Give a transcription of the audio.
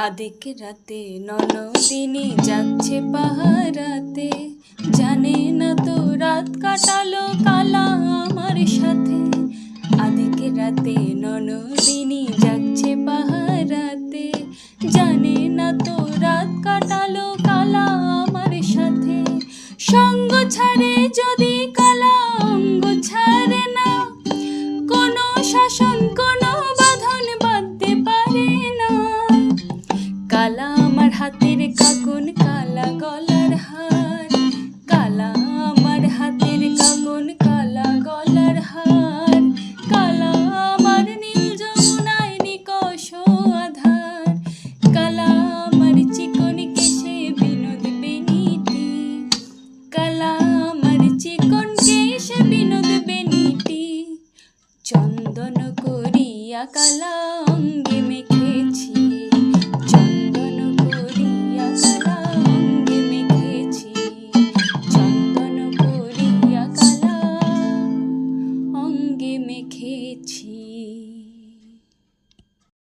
আদিক রাতে ননদিনী যাচ্ছে পাহারাতে, জানে না তো রাত কাটালো কালা আমার সাথে। আদিক রাতে ননদিনী যাচ্ছে পাহারাতে, জানে না তো রাত কাটালো কালা আমার সাথে। সঙ্গ ছাড়ে যদি কালা অঙ্গ ছাড়ে না, কোনো শাসন কোনো বাঁধন বাঁধতে পারে না। কালা আমার হাতের কাকন কালা গলার হার, কালা আমার হাতের কাকন কালা গলার হার, কালা আমার নীল যমুনায় নিকষ আধার, কালা আমার চিকন কেশে বিনোদ বেনিটি, কালা আমার চিকন কেশে বিনোদ বেনিটি। চন্দন করিয়া কালা অঙ্গে মেখেছি,